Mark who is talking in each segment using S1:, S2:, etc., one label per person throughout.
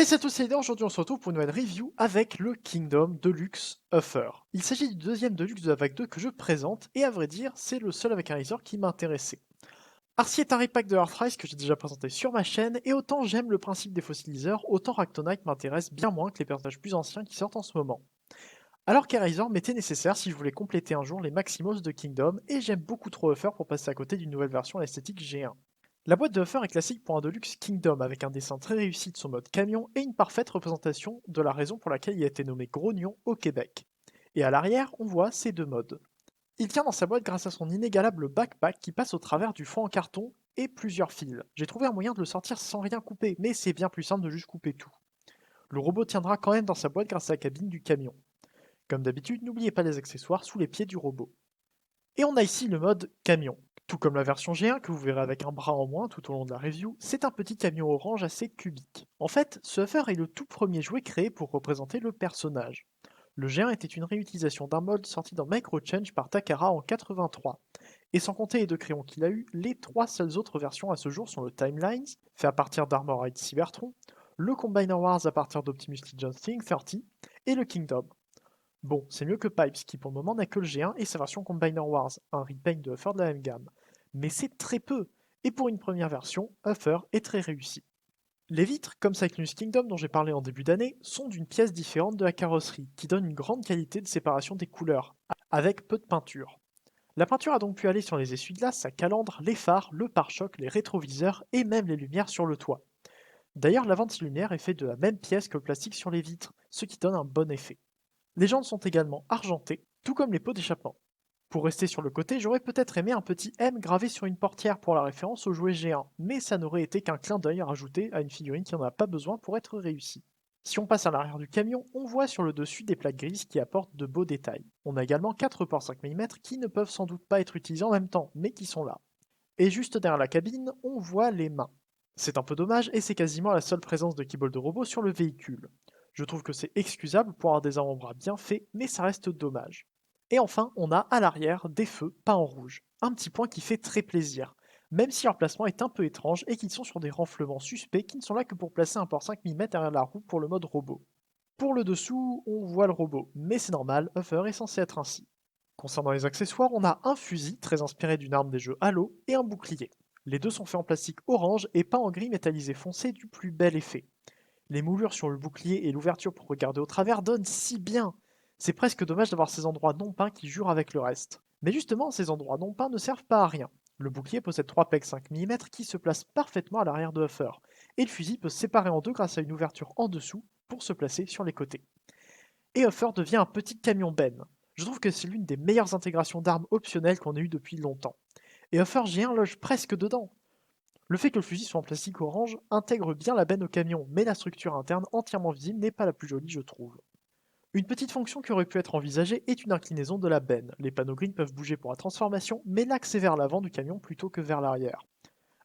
S1: Hey c'est à tous, c'est Eder. Aujourd'hui on se retrouve pour une nouvelle review avec le Kingdom Deluxe Offer. Il s'agit du deuxième Deluxe de la vague 2 que je présente, et à vrai dire, c'est le seul avec un Razor qui m'intéressait. Arcee est un repack de Earthrise que j'ai déjà présenté sur ma chaîne, et autant j'aime le principe des fossiliseurs, autant Ractonite m'intéresse bien moins que les personnages plus anciens qui sortent en ce moment. Alors qu'Erazor m'était nécessaire si je voulais compléter un jour les Maximos de Kingdom, et j'aime beaucoup trop Offer pour passer à côté d'une nouvelle version à l'esthétique G1. La boîte de Offer est classique pour un Deluxe Kingdom avec un dessin très réussi de son mode camion et une parfaite représentation de la raison pour laquelle il a été nommé Grognon au Québec. Et à l'arrière, on voit ces deux modes. Il tient dans sa boîte grâce à son inégalable backpack qui passe au travers du fond en carton et plusieurs fils. J'ai trouvé un moyen de le sortir sans rien couper, mais c'est bien plus simple de juste couper tout. Le robot tiendra quand même dans sa boîte grâce à la cabine du camion. Comme d'habitude, n'oubliez pas les accessoires sous les pieds du robot. Et on a ici le mode camion. Tout comme la version G1 que vous verrez avec un bras en moins tout au long de la review, c'est un petit camion orange assez cubique. En fait, ce Hover est le tout premier jouet créé pour représenter le personnage. Le G1 était une réutilisation d'un mode sorti dans Microchange par Takara en 83. Et sans compter les deux crayons qu'il a eu, les trois seules autres versions à ce jour sont le Timelines, fait à partir d'Armorite Cybertron, le Combiner Wars à partir d'Optimus Legion Thing 30, et le Kingdom. Bon, c'est mieux que Pipes, qui pour le moment n'a que le G1 et sa version Combiner Wars, un repaint de Huffer de la même gamme. Mais c'est très peu, et pour une première version, Huffer est très réussi. Les vitres, comme Cyclonus Kingdom dont j'ai parlé en début d'année, sont d'une pièce différente de la carrosserie, qui donne une grande qualité de séparation des couleurs, avec peu de peinture. La peinture a donc pu aller sur les essuie-glaces, sa calandre, les phares, le pare-choc, les rétroviseurs et même les lumières sur le toit. D'ailleurs, la vente-lumière est faite de la même pièce que le plastique sur les vitres, ce qui donne un bon effet. Les jantes sont également argentées, tout comme les pots d'échappement. Pour rester sur le côté, j'aurais peut-être aimé un petit M gravé sur une portière pour la référence au jouet G1, mais ça n'aurait été qu'un clin d'œil rajouté à une figurine qui n'en a pas besoin pour être réussie. Si on passe à l'arrière du camion, on voit sur le dessus des plaques grises qui apportent de beaux détails. On a également 4 ports 5 mm qui ne peuvent sans doute pas être utilisés en même temps, mais qui sont là. Et juste derrière la cabine, on voit les mains. C'est un peu dommage et c'est quasiment la seule présence de keyboard de robot sur le véhicule. Je trouve que c'est excusable pour avoir des avant-bras bien faits, mais ça reste dommage. Et enfin, on a à l'arrière des feux peints en rouge. Un petit point qui fait très plaisir, même si leur placement est un peu étrange et qu'ils sont sur des renflements suspects qui ne sont là que pour placer un port 5 mm derrière la roue pour le mode robot. Pour le dessous, on voit le robot, mais c'est normal, Huffer est censé être ainsi. Concernant les accessoires, on a un fusil, très inspiré d'une arme des jeux Halo, et un bouclier. Les deux sont faits en plastique orange et peints en gris métallisé foncé du plus bel effet. Les moulures sur le bouclier et l'ouverture pour regarder au travers donnent si bien. C'est presque dommage d'avoir ces endroits non peints qui jurent avec le reste. Mais justement, ces endroits non peints ne servent pas à rien. Le bouclier possède 3 pegs 5 mm qui se placent parfaitement à l'arrière de Huffer, et le fusil peut se séparer en deux grâce à une ouverture en dessous pour se placer sur les côtés. Et Huffer devient un petit camion Ben. Je trouve que c'est l'une des meilleures intégrations d'armes optionnelles qu'on ait eu depuis longtemps. Et Huffer G1 loge presque dedans. Le fait que le fusil soit en plastique orange intègre bien la benne au camion, mais la structure interne entièrement visible n'est pas la plus jolie, je trouve. Une petite fonction qui aurait pu être envisagée est une inclinaison de la benne. Les panneaux green peuvent bouger pour la transformation, mais l'axe est vers l'avant du camion plutôt que vers l'arrière.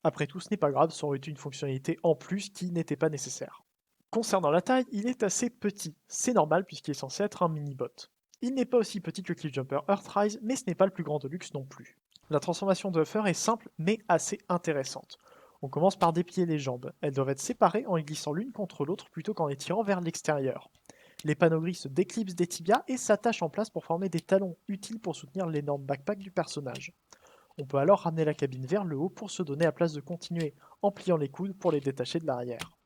S1: Après tout, ce n'est pas grave, ça aurait été une fonctionnalité en plus qui n'était pas nécessaire. Concernant la taille, il est assez petit. C'est normal puisqu'il est censé être un mini-bot. Il n'est pas aussi petit que Cliffjumper Earthrise, mais ce n'est pas le plus grand de luxe non plus. La transformation de Huffer est simple mais assez intéressante. On commence par déplier les jambes. Elles doivent être séparées en les glissant l'une contre l'autre plutôt qu'en les tirant vers l'extérieur. Les panneaux gris se déclipsent des tibias et s'attachent en place pour former des talons, utiles pour soutenir l'énorme backpack du personnage. On peut alors ramener la cabine vers le haut pour se donner la place de continuer, en pliant les coudes pour les détacher de l'arrière.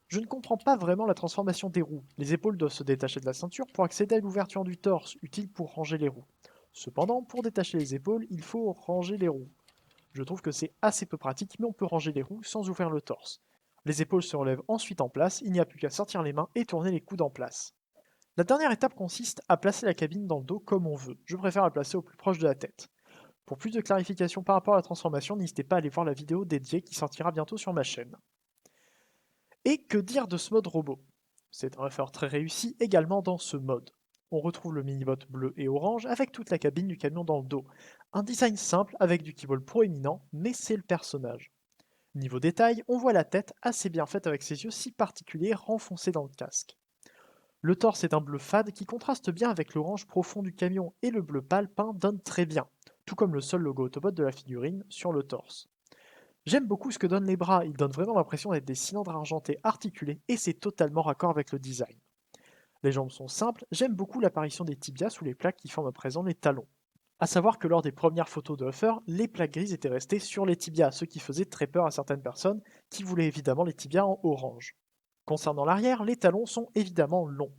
S1: Je ne comprends pas vraiment la transformation des roues. Les épaules doivent se détacher de la ceinture pour accéder à l'ouverture du torse, utile pour ranger les roues. Cependant, pour détacher les épaules, il faut ranger les roues. Je trouve que c'est assez peu pratique, mais on peut ranger les roues sans ouvrir le torse. Les épaules se relèvent ensuite en place, il n'y a plus qu'à sortir les mains et tourner les coudes en place. La dernière étape consiste à placer la cabine dans le dos comme on veut. Je préfère la placer au plus proche de la tête. Pour plus de clarification par rapport à la transformation, n'hésitez pas à aller voir la vidéo dédiée qui sortira bientôt sur ma chaîne. Et que dire de ce mode robot? C'est un effort très réussi également dans ce mode. On retrouve le minibot bleu et orange avec toute la cabine du camion dans le dos. Un design simple avec du keyboard proéminent, mais c'est le personnage. Niveau détail, on voit la tête assez bien faite avec ses yeux si particuliers renfoncés dans le casque. Le torse est un bleu fade qui contraste bien avec l'orange profond du camion et le bleu pâle peint donne très bien, tout comme le seul logo Autobot de la figurine sur le torse. J'aime beaucoup ce que donnent les bras, ils donnent vraiment l'impression d'être des cylindres argentés articulés et c'est totalement raccord avec le design. Les jambes sont simples, j'aime beaucoup l'apparition des tibias sous les plaques qui forment à présent les talons. À savoir que lors des premières photos de Huffer, les plaques grises étaient restées sur les tibias, ce qui faisait très peur à certaines personnes qui voulaient évidemment les tibias en orange. Concernant l'arrière, les talons sont évidemment longs.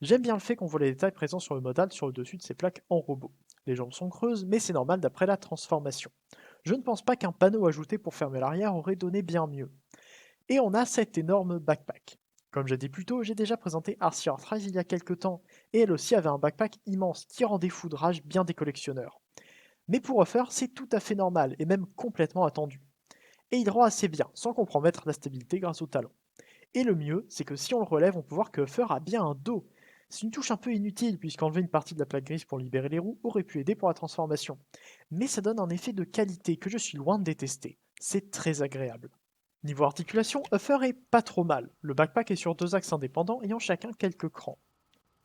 S1: J'aime bien le fait qu'on voit les détails présents sur le modal sur le dessus de ces plaques en robot. Les jambes sont creuses, mais c'est normal d'après la transformation. Je ne pense pas qu'un panneau ajouté pour fermer l'arrière aurait donné bien mieux. Et on a cet énorme backpack. Comme j'ai dit plus tôt, j'ai déjà présenté RC Arthrise il y a quelques temps, et elle aussi avait un backpack immense qui rendait fou de rage bien des collectionneurs. Mais pour refaire, c'est tout à fait normal, et même complètement attendu. Et il rend assez bien, sans compromettre la stabilité grâce au talon. Et le mieux, c'est que si on le relève, on peut voir que Huffer a bien un dos. C'est une touche un peu inutile, puisqu'enlever une partie de la plaque grise pour libérer les roues aurait pu aider pour la transformation. Mais ça donne un effet de qualité que je suis loin de détester. C'est très agréable. Niveau articulation, Huffer est pas trop mal. Le backpack est sur deux axes indépendants ayant chacun quelques crans.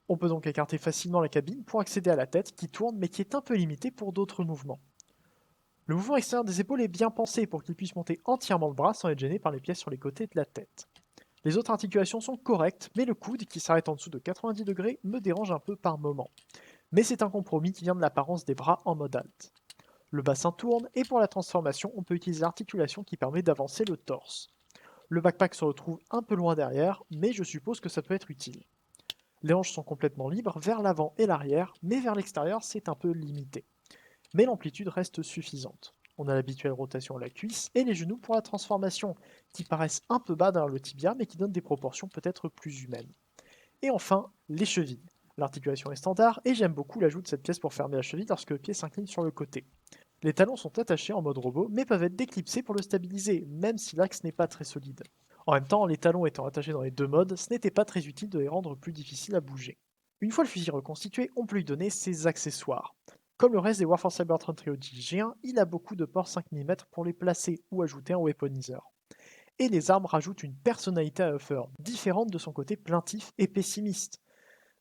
S1: On peut donc écarter facilement la cabine pour accéder à la tête qui tourne mais qui est un peu limitée pour d'autres mouvements. Le mouvement extérieur des épaules est bien pensé pour qu'il puisse monter entièrement le bras sans être gêné par les pièces sur les côtés de la tête. Les autres articulations sont correctes, mais le coude qui s'arrête en dessous de 90 degrés me dérange un peu par moment. Mais c'est un compromis qui vient de l'apparence des bras en mode alt. Le bassin tourne et pour la transformation, on peut utiliser l'articulation qui permet d'avancer le torse. Le backpack se retrouve un peu loin derrière, mais je suppose que ça peut être utile. Les hanches sont complètement libres vers l'avant et l'arrière, mais vers l'extérieur c'est un peu limité. Mais l'amplitude reste suffisante. On a l'habituelle rotation à la cuisse et les genoux pour la transformation, qui paraissent un peu bas derrière le tibia mais qui donnent des proportions peut-être plus humaines. Et enfin, les chevilles. L'articulation est standard et j'aime beaucoup l'ajout de cette pièce pour fermer la cheville lorsque le pied s'incline sur le côté. Les talons sont attachés en mode robot mais peuvent être déclipsés pour le stabiliser, même si l'axe n'est pas très solide. En même temps, les talons étant attachés dans les deux modes, ce n'était pas très utile de les rendre plus difficiles à bouger. Une fois le fusil reconstitué, on peut lui donner ses accessoires. Comme le reste des Warfare Cybertron Trilogy G1, il a beaucoup de ports 5 mm pour les placer ou ajouter un weaponizer. Et les armes rajoutent une personnalité à Huffer, différente de son côté plaintif et pessimiste.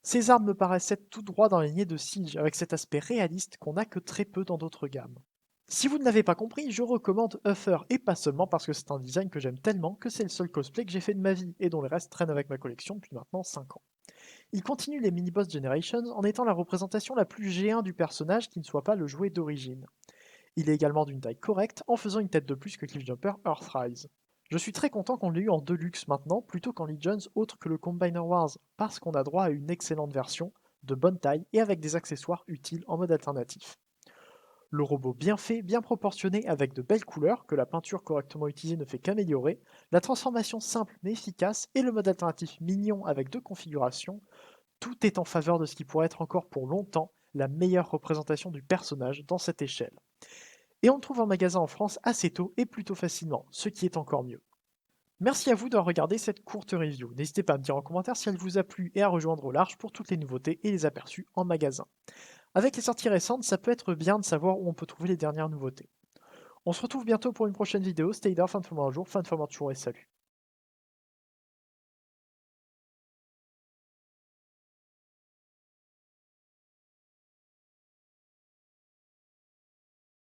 S1: Ces armes me paraissent être tout droit dans la lignée de Siege, avec cet aspect réaliste qu'on n'a que très peu dans d'autres gammes. Si vous ne l'avez pas compris, je recommande Huffer, et pas seulement parce que c'est un design que j'aime tellement que c'est le seul cosplay que j'ai fait de ma vie, et dont les restes traînent avec ma collection depuis maintenant 5 ans. Il continue les mini-boss Generations en étant la représentation la plus G1 du personnage qui ne soit pas le jouet d'origine. Il est également d'une taille correcte en faisant une tête de plus que Cliffjumper Earthrise. Je suis très content qu'on l'ait eu en Deluxe maintenant plutôt qu'en Legends autre que le Combiner Wars parce qu'on a droit à une excellente version, de bonne taille et avec des accessoires utiles en mode alternatif. Le robot bien fait, bien proportionné avec de belles couleurs que la peinture correctement utilisée ne fait qu'améliorer, la transformation simple mais efficace et le mode alternatif mignon avec deux configurations, tout est en faveur de ce qui pourrait être encore pour longtemps la meilleure représentation du personnage dans cette échelle. Et on le trouve en magasin en France assez tôt et plutôt facilement, ce qui est encore mieux. Merci à vous d'avoir regardé cette courte review. N'hésitez pas à me dire en commentaire si elle vous a plu et à rejoindre au large pour toutes les nouveautés et les aperçus en magasin. Avec les sorties récentes, ça peut être bien de savoir où on peut trouver les dernières nouveautés. On se retrouve bientôt pour une prochaine vidéo. Stay there, fin de format un jour, fin de format toujours et salut.